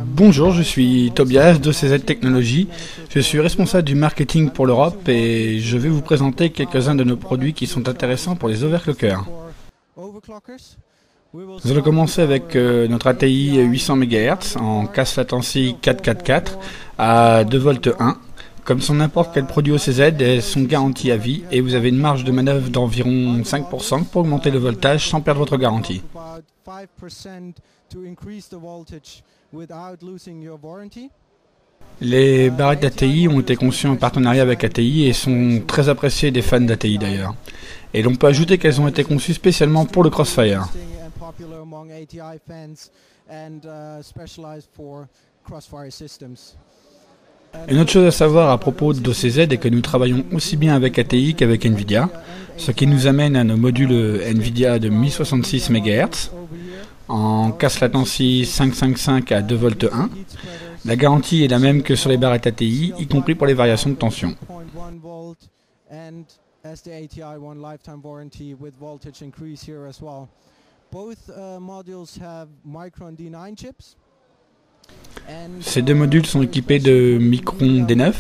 Bonjour, je suis Tobias d'OCZ Technologies. Je suis responsable du marketing pour l'Europe et je vais vous présenter quelques-uns de nos produits qui sont intéressants pour les overclockers. Nous allons commencer avec notre ATI 800 MHz en casse latency 444 à 2 volts 1. Comme sur n'importe quel produit OCZ, elles sont garanties à vie et vous avez une marge de manœuvre d'environ 5% pour augmenter le voltage sans perdre votre garantie. Les barrettes ATI ont été conçues en partenariat avec ATI et sont très appréciées des fans d'ATI d'ailleurs. Et l'on peut ajouter qu'elles ont été conçues spécialement pour le Crossfire. Une autre chose à savoir à propos d'OCZ est que nous travaillons aussi bien avec ATI qu'avec NVIDIA, ce qui nous amène à nos modules NVIDIA de 1066 MHz en casse latency 555 à 2 volts 1. La garantie est la même que sur les barrettes ATI, y compris pour les variations de tension. Ces deux modules sont équipés de Micron D9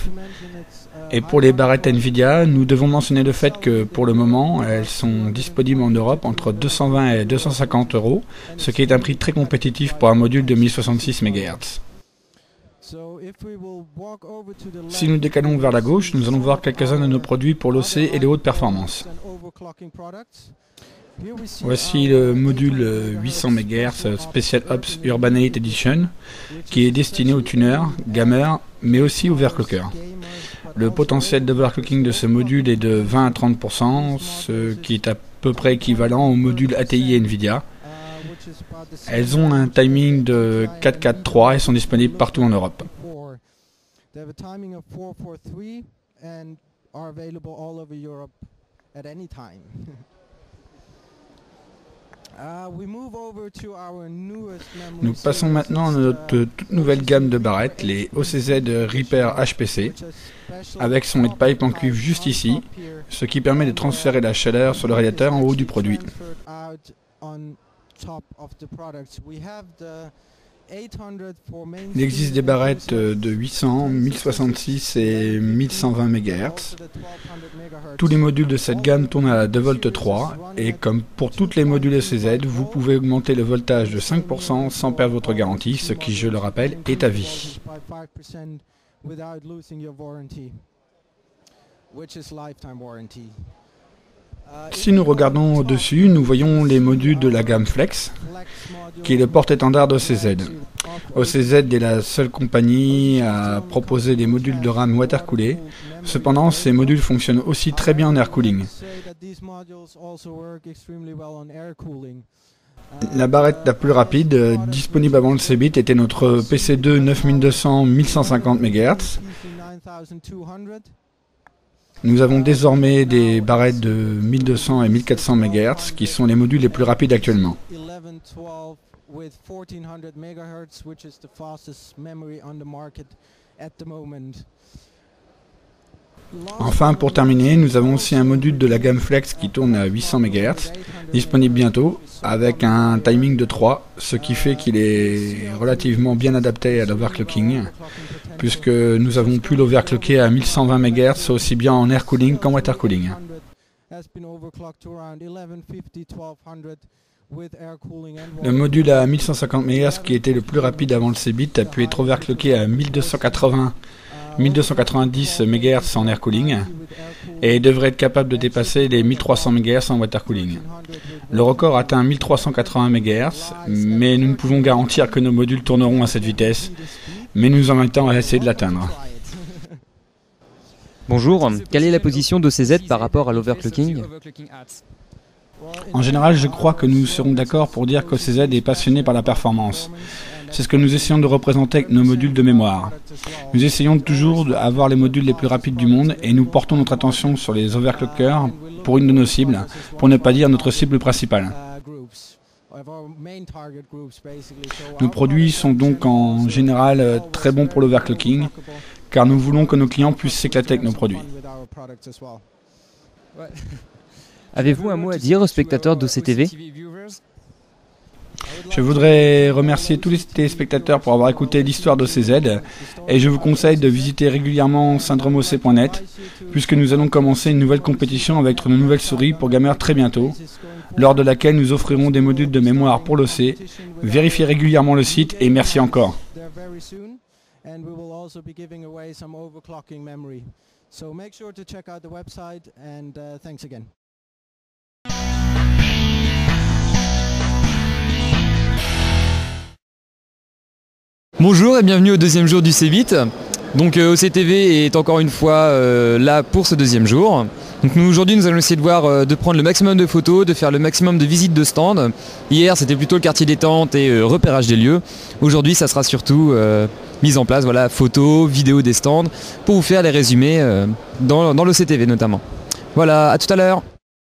et pour les barrettes NVIDIA, nous devons mentionner le fait que pour le moment, elles sont disponibles en Europe entre 220 et 250 €, ce qui est un prix très compétitif pour un module de 1066 MHz. Si nous décalons vers la gauche, nous allons voir quelques-uns de nos produits pour l'OC et les hautes performances. Voici le module 800 MHz Special Ops Urbanate Edition qui est destiné aux tuners, gamers, mais aussi aux overclockers. Le potentiel d'overclocking de ce module est de 20 à 30%, ce qui est à peu près équivalent au module ATI et NVIDIA. Elles ont un timing de 443 et sont disponibles partout en Europe. Nous passons maintenant à notre toute nouvelle gamme de barrettes, les OCZ Repair HPC, avec son headpipe en cuivre juste ici, ce qui permet de transférer la chaleur sur le radiateur en haut du produit. Il existe des barrettes de 800, 1066 et 1120 MHz. Tous les modules de cette gamme tournent à 2 volts 3 et comme pour tous les modules OCZ, vous pouvez augmenter le voltage de 5% sans perdre votre garantie, ce qui, je le rappelle, est à vie. Si nous regardons au-dessus, nous voyons les modules de la gamme Flex, qui est le porte-étendard d'OCZ. OCZ est la seule compagnie à proposer des modules de RAM water-coolés. Cependant, ces modules fonctionnent aussi très bien en air cooling. La barrette la plus rapide, disponible avant le CBIT, était notre PC2 9200 1150 MHz. Nous avons désormais des barrettes de 1200 et 1400 MHz qui sont les modules les plus rapides actuellement. Enfin, pour terminer, nous avons aussi un module de la gamme Flex qui tourne à 800 MHz, disponible bientôt, avec un timing de 3, ce qui fait qu'il est relativement bien adapté à l'overclocking, puisque nous avons pu l'overclocker à 1120 MHz aussi bien en air cooling qu'en water cooling. Le module à 1150 MHz qui était le plus rapide avant le CBIT a pu être overclocké à 1290 MHz en air cooling et devrait être capable de dépasser les 1300 MHz en water cooling. Le record atteint 1380 MHz, mais nous ne pouvons garantir que nos modules tourneront à cette vitesse, mais nous en mettons à essayer de l'atteindre. Bonjour, quelle est la position d'OCZ par rapport à l'overclocking ? En général, je crois que nous serons d'accord pour dire qu'OCZ est passionné par la performance. C'est ce que nous essayons de représenter avec nos modules de mémoire. Nous essayons toujours d'avoir les modules les plus rapides du monde et nous portons notre attention sur les overclockers pour une de nos cibles, pour ne pas dire notre cible principale. Nos produits sont donc en général très bons pour l'overclocking, car nous voulons que nos clients puissent s'éclater avec nos produits. Avez-vous un mot à dire aux spectateurs d'OCTV ? Je voudrais remercier tous les téléspectateurs pour avoir écouté l'histoire d'OCZ et je vous conseille de visiter régulièrement syndromeoc.net puisque nous allons commencer une nouvelle compétition avec nos nouvelles souris pour gamers très bientôt, lors de laquelle nous offrirons des modules de mémoire pour l'OC. Vérifiez régulièrement le site et merci encore. Bonjour et bienvenue au deuxième jour du CeBIT. Donc OCTV est encore une fois là pour ce deuxième jour. Donc aujourd'hui nous allons essayer de prendre le maximum de photos, de faire le maximum de visites de stands. Hier c'était plutôt le quartier détente et repérage des lieux. Aujourd'hui ça sera surtout mise en place, voilà, photos, vidéos des stands pour vous faire les résumés dans l'OCTV notamment. Voilà, à tout à l'heure.